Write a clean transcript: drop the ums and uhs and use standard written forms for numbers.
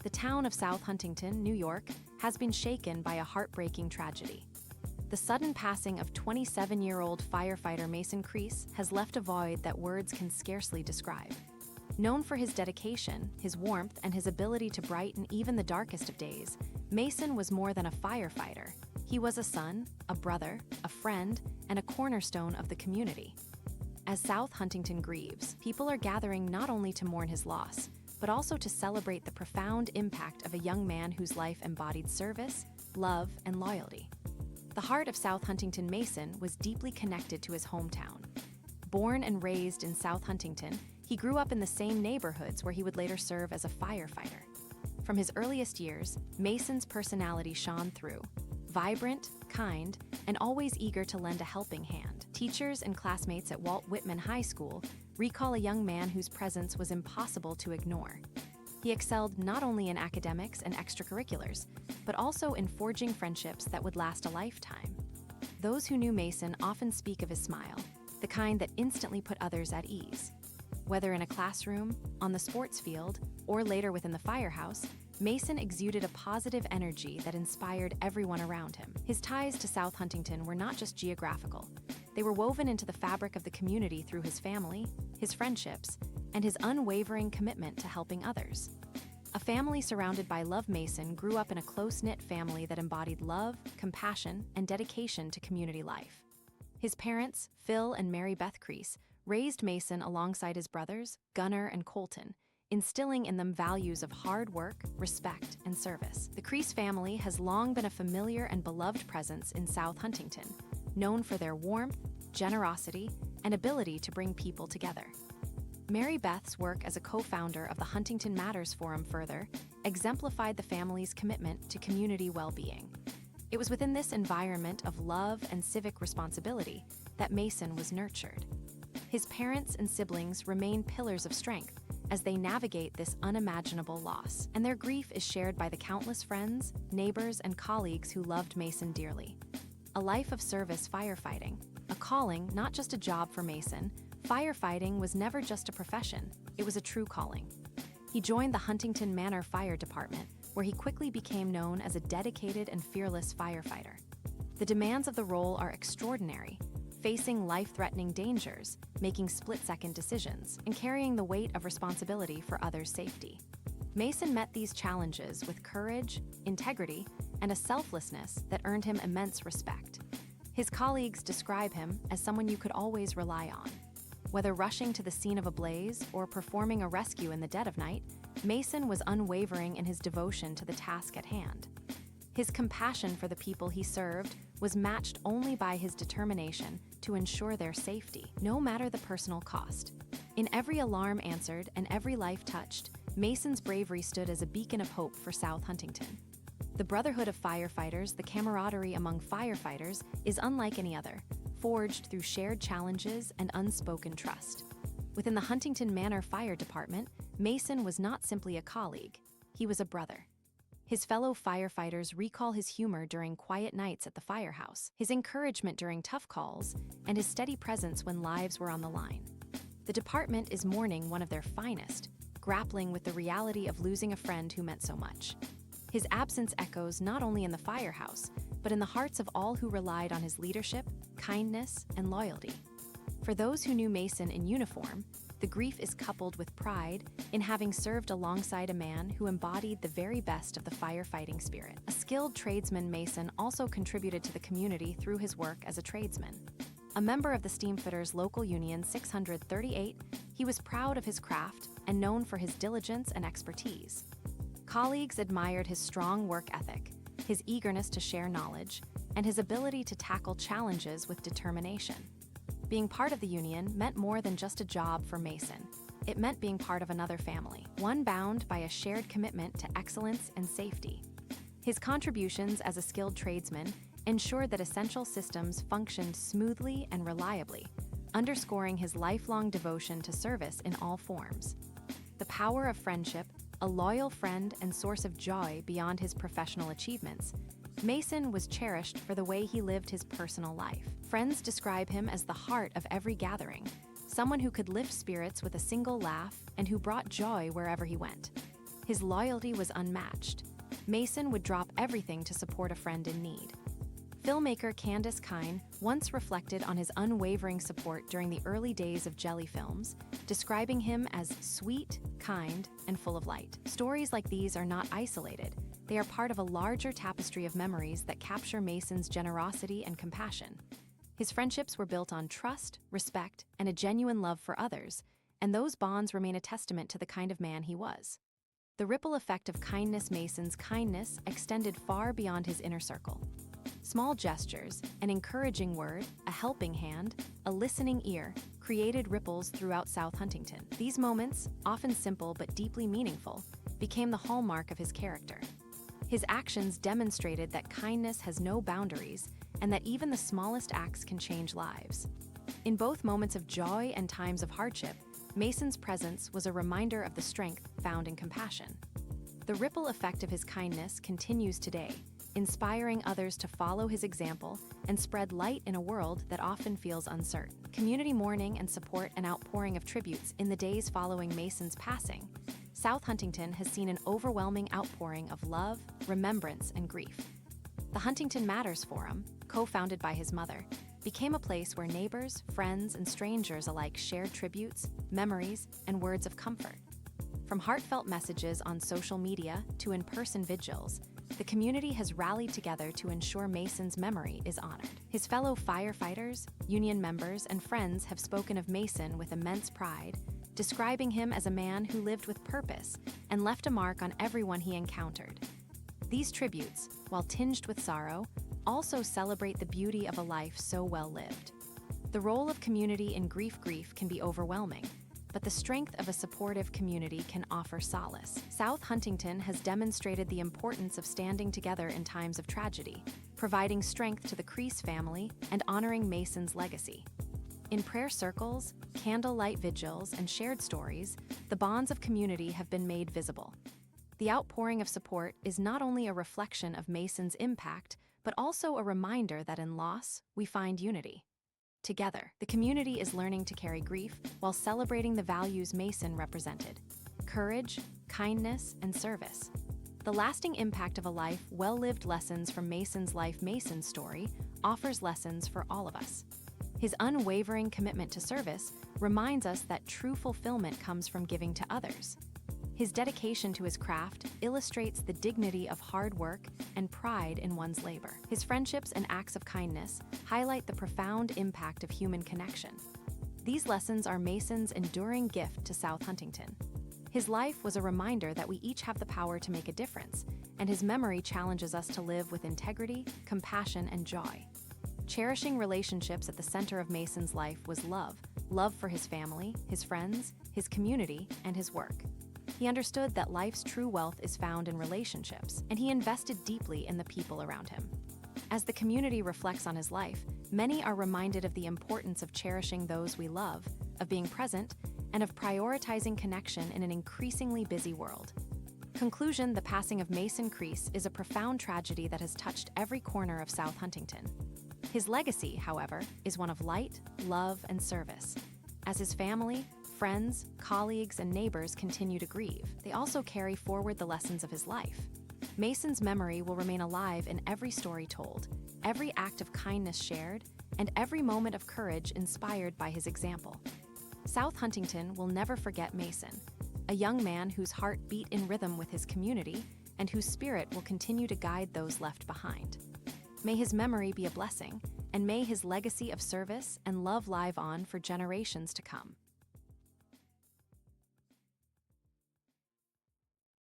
The town of South Huntington, New York, has been shaken by a heartbreaking tragedy. The sudden passing of 27-year-old firefighter Mason Kraese has left a void that words can scarcely describe. Known for his dedication, his warmth, and his ability to brighten even the darkest of days, Mason was more than a firefighter. He was a son, a brother, a friend, and a cornerstone of the community. As South Huntington grieves, people are gathering not only to mourn his loss, but also to celebrate the profound impact of a young man whose life embodied service, love, and loyalty. The heart of South Huntington Mason was deeply connected to his hometown. Born and raised in South Huntington, he grew up in the same neighborhoods where he would later serve as a firefighter. From his earliest years, Mason's personality shone through. Vibrant, kind, and always eager to lend a helping hand. Teachers and classmates at Walt Whitman High School recall a young man whose presence was impossible to ignore. He excelled not only in academics and extracurriculars, but also in forging friendships that would last a lifetime. Those who knew Mason often speak of his smile, the kind that instantly put others at ease. Whether in a classroom, on the sports field, or later within the firehouse, Mason exuded a positive energy that inspired everyone around him. His ties to South Huntington were not just geographical. They were woven into the fabric of the community through his family, his friendships, and his unwavering commitment to helping others. A family surrounded by love, Mason grew up in a close-knit family that embodied love, compassion, and dedication to community life. His parents, Phil and Mary Beth Kraese, raised Mason alongside his brothers, Gunnar and Colton, instilling in them values of hard work, respect, and service. The Kraese family has long been a familiar and beloved presence in South Huntington, known for their warmth, generosity, and ability to bring people together. Mary Beth's work as a co-founder of the Huntington Matters Forum further exemplified the family's commitment to community well-being. It was within this environment of love and civic responsibility that Mason was nurtured. His parents and siblings remain pillars of strength as they navigate this unimaginable loss, and their grief is shared by the countless friends, neighbors, and colleagues who loved Mason dearly. A life of service firefighting, a calling, not just a job for Mason. Firefighting was never just a profession, it was a true calling. He joined the Huntington Manor Fire Department, where he quickly became known as a dedicated and fearless firefighter. The demands of the role are extraordinary, facing life-threatening dangers, making split-second decisions, and carrying the weight of responsibility for others' safety. Mason met these challenges with courage, integrity, and a selflessness that earned him immense respect. His colleagues describe him as someone you could always rely on. Whether rushing to the scene of a blaze or performing a rescue in the dead of night, Mason was unwavering in his devotion to the task at hand. His compassion for the people he served was matched only by his determination to ensure their safety, no matter the personal cost. In every alarm answered and every life touched, Mason's bravery stood as a beacon of hope for South Huntington. The brotherhood of firefighters, the camaraderie among firefighters, is unlike any other, forged through shared challenges and unspoken trust. Within the Huntington Manor Fire Department, Mason was not simply a colleague, he was a brother. His fellow firefighters recall his humor during quiet nights at the firehouse, his encouragement during tough calls, and his steady presence when lives were on the line. The department is mourning one of their finest, grappling with the reality of losing a friend who meant so much. His absence echoes not only in the firehouse, but in the hearts of all who relied on his leadership, kindness, and loyalty. For those who knew Mason in uniform, the grief is coupled with pride in having served alongside a man who embodied the very best of the firefighting spirit. A skilled tradesman, Mason also contributed to the community through his work as a tradesman. A member of the Steamfitters Local Union 638, he was proud of his craft and known for his diligence and expertise. Colleagues admired his strong work ethic, his eagerness to share knowledge, and his ability to tackle challenges with determination. Being part of the union meant more than just a job for Mason. It meant being part of another family, one bound by a shared commitment to excellence and safety. His contributions as a skilled tradesman ensured that essential systems functioned smoothly and reliably, underscoring his lifelong devotion to service in all forms. The power of friendship, a loyal friend and source of joy beyond his professional achievements, Mason was cherished for the way he lived his personal life. Friends describe him as the heart of every gathering, someone who could lift spirits with a single laugh and who brought joy wherever he went. His loyalty was unmatched. Mason would drop everything to support a friend in need. Filmmaker Candace Kine once reflected on his unwavering support during the early days of Jelly Films, describing him as sweet, kind, and full of light. Stories like these are not isolated. They are part of a larger tapestry of memories that capture Mason's generosity and compassion. His friendships were built on trust, respect, and a genuine love for others, and those bonds remain a testament to the kind of man he was. The ripple effect of Mason's kindness extended far beyond his inner circle. Small gestures, an encouraging word, a helping hand, a listening ear, created ripples throughout South Huntington. These moments, often simple but deeply meaningful, became the hallmark of his character. His actions demonstrated that kindness has no boundaries and that even the smallest acts can change lives. In both moments of joy and times of hardship, Mason's presence was a reminder of the strength found in compassion. The ripple effect of his kindness continues today, inspiring others to follow his example and spread light in a world that often feels uncertain. Community mourning and support and outpouring of tributes in the days following Mason's passing, South Huntington has seen an overwhelming outpouring of love, remembrance, and grief. The Huntington Matters Forum, co-founded by his mother, became a place where neighbors, friends, and strangers alike shared tributes, memories, and words of comfort. From heartfelt messages on social media to in-person vigils, the community has rallied together to ensure Mason's memory is honored. His fellow firefighters, union members, and friends have spoken of Mason with immense pride, describing him as a man who lived with purpose and left a mark on everyone he encountered. These tributes, while tinged with sorrow, also celebrate the beauty of a life so well lived. The role of community in grief can be overwhelming, but the strength of a supportive community can offer solace. South Huntington has demonstrated the importance of standing together in times of tragedy, providing strength to the Kraese family and honoring Mason's legacy. In prayer circles, candlelight vigils, and shared stories, the bonds of community have been made visible. The outpouring of support is not only a reflection of Mason's impact, but also a reminder that in loss, we find unity. Together, the community is learning to carry grief while celebrating the values Mason represented: courage, kindness, and service. The lasting impact of a life well-lived. Lessons from Mason's life. Mason's story offers lessons for all of us. His unwavering commitment to service reminds us that true fulfillment comes from giving to others. His dedication to his craft illustrates the dignity of hard work and pride in one's labor. His friendships and acts of kindness highlight the profound impact of human connection. These lessons are Mason's enduring gift to South Huntington. His life was a reminder that we each have the power to make a difference, and his memory challenges us to live with integrity, compassion, and joy. Cherishing relationships at the center of Mason's life was love for his family, his friends, his community, and his work. He understood that life's true wealth is found in relationships, and he invested deeply in the people around him. As the community reflects on his life, many are reminded of the importance of cherishing those we love, of being present, and of prioritizing connection in an increasingly busy world. Conclusion: the passing of Mason Kraese is a profound tragedy that has touched every corner of South Huntington. His legacy, however, is one of light, love, and service. As his family, friends, colleagues, and neighbors continue to grieve, they also carry forward the lessons of his life. Mason's memory will remain alive in every story told, every act of kindness shared, and every moment of courage inspired by his example. South Huntington will never forget Mason, a young man whose heart beat in rhythm with his community and whose spirit will continue to guide those left behind. May his memory be a blessing, and may his legacy of service and love live on for generations to come.